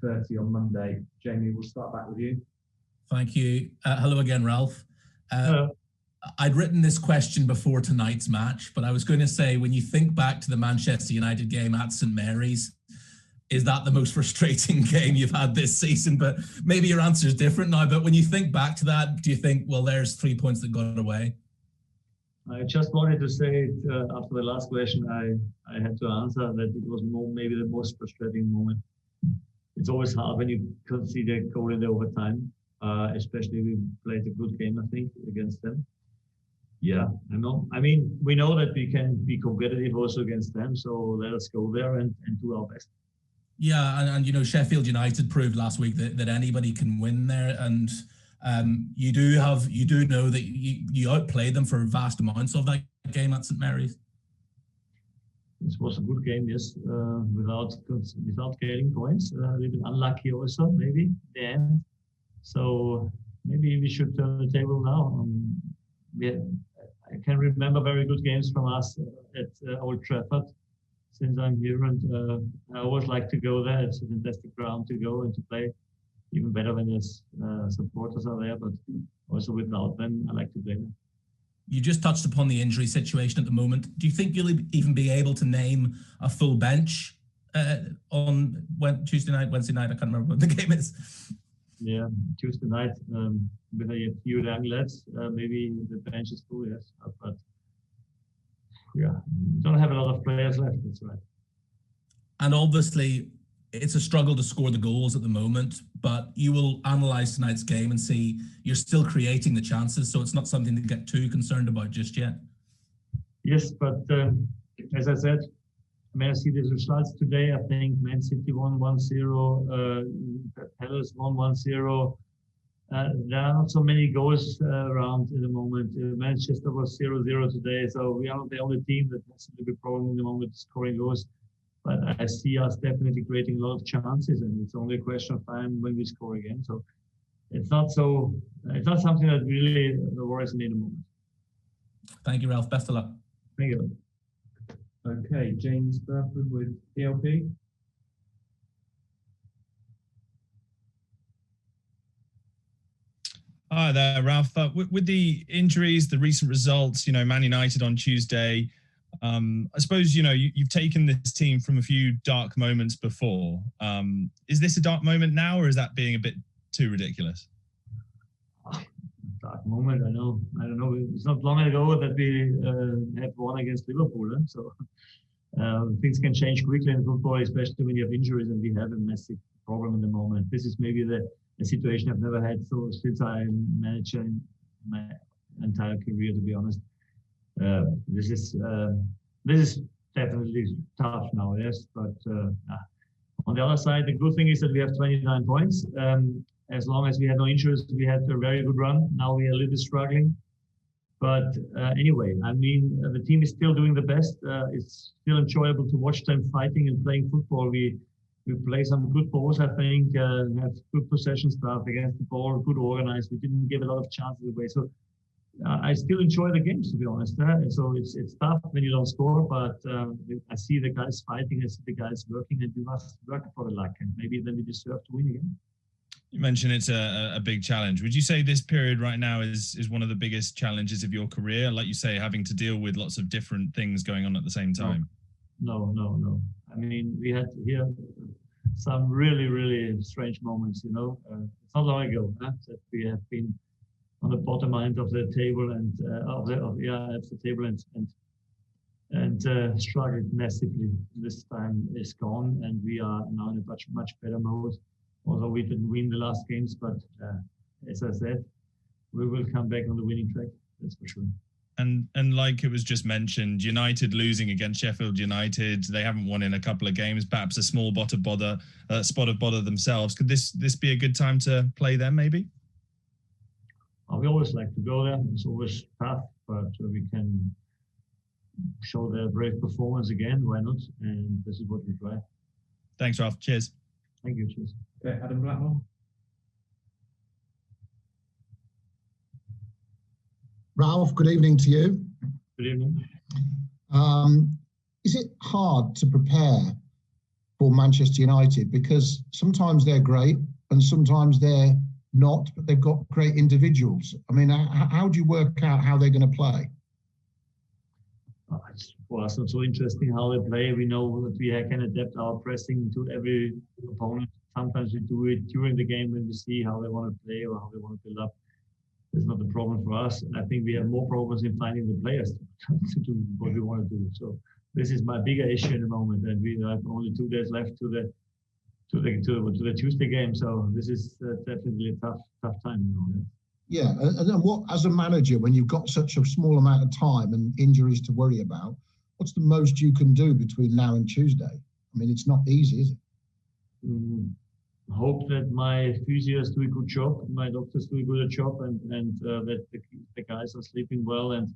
1:30 on Monday. Jamie, we'll start back with you. Thank you. Hello again, Ralph. Hello. I'd written this question before tonight's match, but I was going to say, when you think back to the Manchester United game at St Mary's, is that the most frustrating game you've had this season? But maybe your answer is different now. But when you think back to that, do you think, well, there's 3 points that got away? I just wanted to say after the last question, I had to answer that it was maybe the most frustrating moment. It's always hard when you concede a goal in the overtime, especially we played a good game, I think, against them. Yeah, I know. I mean, we know that we can be competitive also against them, so let us go there and do our best. Yeah, and you know, Sheffield United proved last week that anybody can win there, and you do know that you outplayed them for vast amounts of that game at St Mary's. This was a good game, yes, without getting points. A little bit unlucky also, maybe, in the end. So maybe we should turn the table now. I can remember very good games from us at Old Trafford since I'm here, and I always like to go there. It's a fantastic ground to go and to play. Even better when there's supporters are there, but also without them, I like to play there. You just touched upon the injury situation at the moment. Do you think you'll even be able to name a full bench on Tuesday night, Wednesday night? I can't remember what the game is. Yeah, Tuesday night with a few young lads, maybe the bench is full, yes. But yeah, don't have a lot of players left, that's right. And obviously, it's a struggle to score the goals at the moment, but you will analyse tonight's game and see you're still creating the chances, so it's not something to get too concerned about just yet. Yes, but as I said, when I see the results today, I think Man City won 1-0, Palace won 1-0. There are not so many goals around at the moment. Manchester was 0-0 today, so we are not the only team that has a little bit problem in the moment scoring goals. But I see us definitely creating a lot of chances, and it's only a question of time when we score again. So it's not something that really worries me in the moment. Thank you, Ralph. Best of luck. Thank you. Okay, James Burford with PLP. Hi there, Ralph. With the injuries, the recent results, you know, Man United on Tuesday, I suppose, you know, you've taken this team from a few dark moments before. Is this a dark moment now, or is that being a bit too ridiculous? Dark moment, I don't know. It's not long ago that we have won against Liverpool, so things can change quickly in football, especially when you have injuries, and we have a massive problem in the moment. This is maybe the situation I've never had since I'm manager in my entire career, to be honest. This is definitely tough now, yes. But on the other side, the good thing is that we have 29 points. As long as we had no injuries, we had a very good run. Now we are a little bit struggling. But anyway, I mean, the team is still doing the best. It's still enjoyable to watch them fighting and playing football. We play some good balls, I think, have good possession stuff against the ball, good organized. We didn't give a lot of chances away. So I still enjoy the games, to be honest. So it's tough when you don't score, but I see the guys fighting, I see the guys working, and we must work for the luck, and maybe then we deserve to win again. You mentioned it's a big challenge. Would you say this period right now is one of the biggest challenges of your career? Like you say, having to deal with lots of different things going on at the same time? No. I mean, we had here some really, really strange moments, you know. It's not long ago that we have been on the bottom end of the table and struggled massively. This time is gone, and we are now in a much better mode. Although we didn't win the last games, but as I said, we will come back on the winning track. That's for sure. And like it was just mentioned, United losing against Sheffield United, they haven't won in a couple of games. Perhaps a small spot of bother themselves. Could this be a good time to play them? Maybe. We always like to go there. It's always tough, but we can show their brave performance again. Why not? And this is what we try. Thanks, Ralph. Cheers. Thank you. Cheers. Okay, Adam Blackmore. Ralph, good evening to you. Good evening. Is it hard to prepare for Manchester United? Because sometimes they're great and sometimes they're not, but they've got great individuals. I mean, how do you work out how they're going to play? It's for us not so interesting how they play. We know that we can adapt our pressing to every opponent. Sometimes we do it during the game when we see how they want to play or how they want to build up. It's not a problem for us. I think we have more problems in finding the players to do what we want to do. So this is my bigger issue in the moment, and we have only 2 days left to the Tuesday game. So this is definitely a tough time. Yeah, and then what, as a manager, when you've got such a small amount of time and injuries to worry about, what's the most you can do between now and Tuesday? I mean, it's not easy, is it? Hope that my physios do a good job, my doctors do a good job, and that the guys are sleeping well and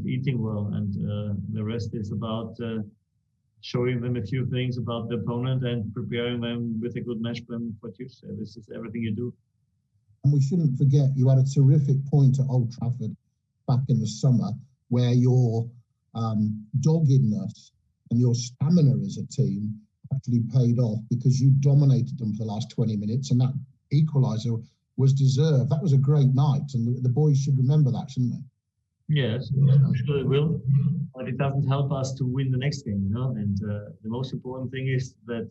eating well, and the rest is about showing them a few things about the opponent and preparing them with a good match plan for Tuesday. This is everything you do. And we shouldn't forget, you had a terrific point at Old Trafford back in the summer where your doggedness and your stamina as a team actually paid off because you dominated them for the last 20 minutes, and that equaliser was deserved. That was a great night, and the boys should remember that, shouldn't they? Yes, I'm sure they will, but it doesn't help us to win the next game, you know. And the most important thing is that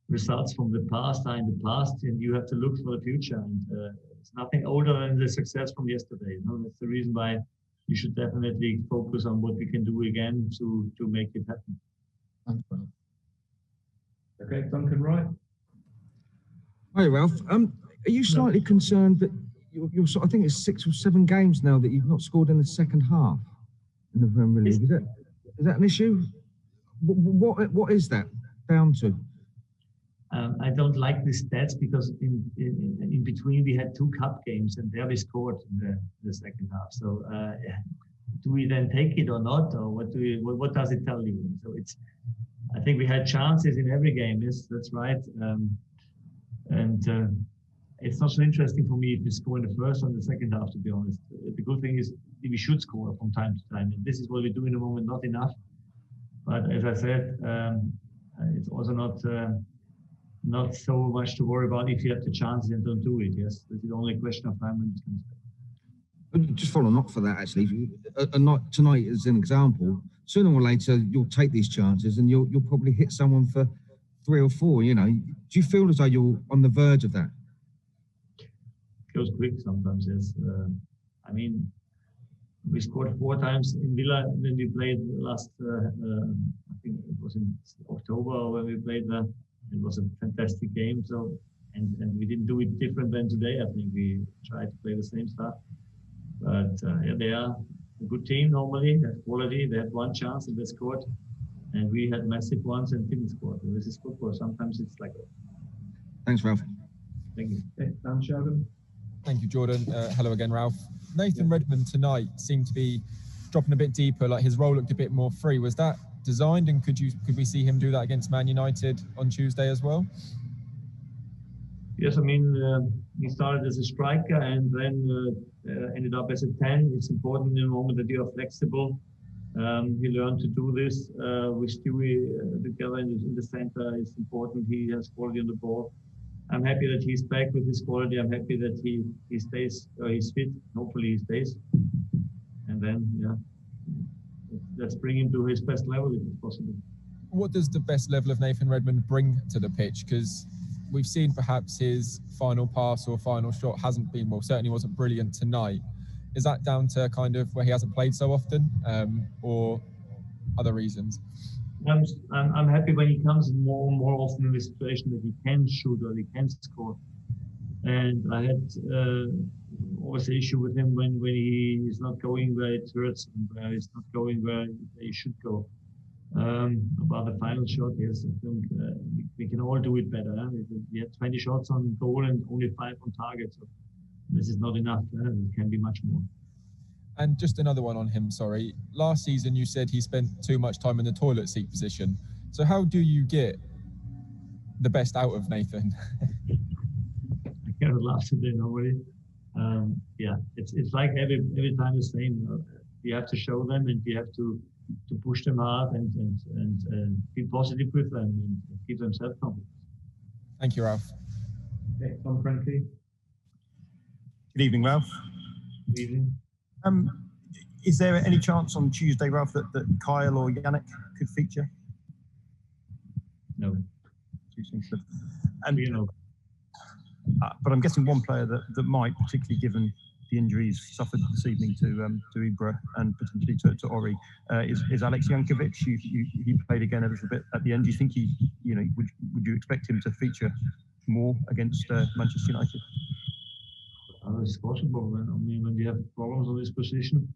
results from the past are in the past, and you have to look for the future. And it's nothing older than the success from yesterday. You know, that's the reason why you should definitely focus on what we can do again to make it happen. Thanks, Ralph. Okay, Duncan Wright. Hi, Ralph. Are you slightly concerned that you're I think it's 6 or 7 games now that you've not scored in the second half in the Premier League? Is that an issue? What is that down to? I don't like the stats because in between we had 2 cup games and there we scored in the second half. So do we then take it or not, or what does it tell you? So I think we had chances in every game. Yes, that's right. It's not so interesting for me if we score in the first or in the second half, to be honest. The good thing is we should score from time to time, and this is what we do in the moment. Not enough, but as I said, it's also not so much to worry about if you have the chances and don't do it. Yes, this is only a question of time when it comes back. Just following up for that, actually, tonight as an example, sooner or later you'll take these chances and you'll probably hit someone for 3 or 4. You know, do you feel as though you're on the verge of that? It goes quick sometimes. Yes, I mean, we scored 4 times in Villa when we played last. I think it was in October when we played there. It was a fantastic game. So, and we didn't do it different than today. I think we tried to play the same stuff. But yeah, they are a good team normally. They have quality. They had 1 chance and they scored. And we had massive ones and didn't score. So this is football. Sometimes it's like that. Thanks, Ralph. Thank you. Okay, Dan Sheldon. Thank you, Jordan. Hello again, Ralph. Nathan Redmond tonight seemed to be dropping a bit deeper. Like his role looked a bit more free. Was that designed, and could we see him do that against Man United on Tuesday as well? Yes, I mean he started as a striker and then ended up as a 10. It's important in the moment that you are flexible. He learned to do this with Stewie together in the center. It's important. He has quality on the ball. I'm happy that he's back with his quality. I'm happy that he stays. He's fit. Hopefully he stays. And then let's bring him to his best level if it's possible. What does the best level of Nathan Redmond bring to the pitch? Because we've seen perhaps his final pass or final shot hasn't been, well, certainly wasn't brilliant tonight. Is that down to kind of where he hasn't played so often, or other reasons? I'm happy when he comes more often in the situation that he can shoot or he can score. And I had always an issue with him when he is not going where it hurts and where he's not going where he should go. About the final shot, yes, I think we can all do it better. We had 20 shots on goal and only 5 on target. So this is not enough. It can be much more. And just another one on him, sorry. Last season, you said he spent too much time in the toilet seat position. So how do you get the best out of Nathan? I cannot laugh today, nobody. Yeah, it's like every time the same. You have to show them and you have to push them hard and be positive with them. And keep themselves confident. Thank you, Ralph. Okay, Tom Frankie. Good evening, Ralph. Good evening. Is there any chance on Tuesday, Ralph, that Kyle or Yannick could feature? No. And You know. but I'm guessing one player that might, particularly given the injuries suffered this evening to Ibra and potentially to Ori, is Alex Jankovic. He played again a little bit at the end. Do you think would you expect him to feature more against Manchester United? It's possible. I mean, when we have problems on this position,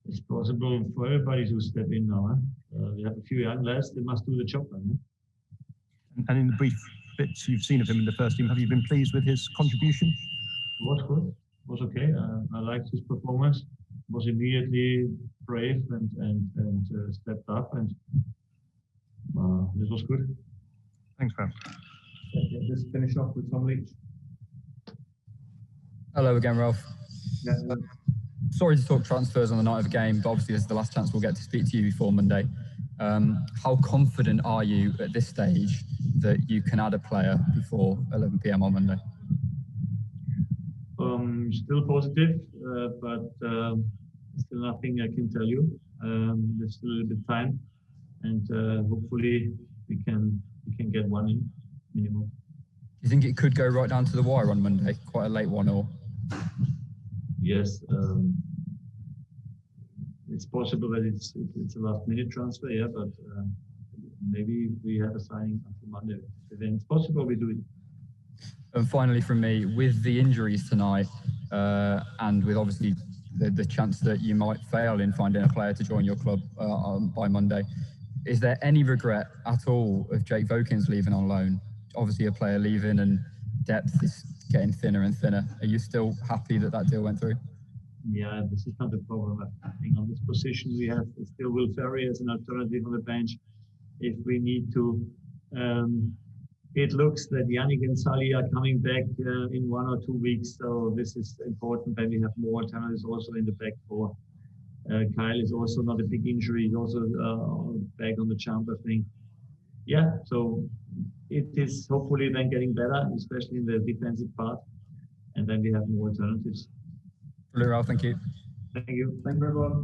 it's possible for everybody to step in now. We have a few young lads, they must do the job. And in the brief bits you've seen of him in the first team, have you been pleased with his contribution? It was good. It was okay. I liked his performance. Was immediately brave and stepped up, and this was good. Thanks, Ralph. Okay, let's finish off with Tom Leach. Hello again, Ralph. Yeah. Sorry to talk transfers on the night of a game, but obviously this is the last chance we'll get to speak to you before Monday. How confident are you at this stage that you can add a player before 11 p.m. on Monday? Still positive, but still nothing I can tell you. There's still a little bit of time, and hopefully we can get one in minimum. Do you think it could go right down to the wire on Monday? Quite a late one, or? Yes, it's possible that it's a last-minute transfer, yeah, but maybe we have a signing until Monday. Then it's possible we do it. And finally, from me, with the injuries tonight, and with obviously the chance that you might fail in finding a player to join your club by Monday, is there any regret at all of Jake Vokins leaving on loan? Obviously, a player leaving and depth is getting thinner and thinner. Are you still happy that deal went through? Yeah, this is not a problem. I think on this position we have still Will Ferry as an alternative on the bench. If we need to, it looks that Yannick and Sally are coming back in 1 or 2 weeks. So this is important that we have more alternatives also in the back four. Kyle is also not a big injury. He's also back on the jump, I think. Yeah, so it is hopefully then getting better, especially in the defensive part. And then we have more alternatives. Brilliant, Ralph. Thank you. Thank you. Thank you, everyone.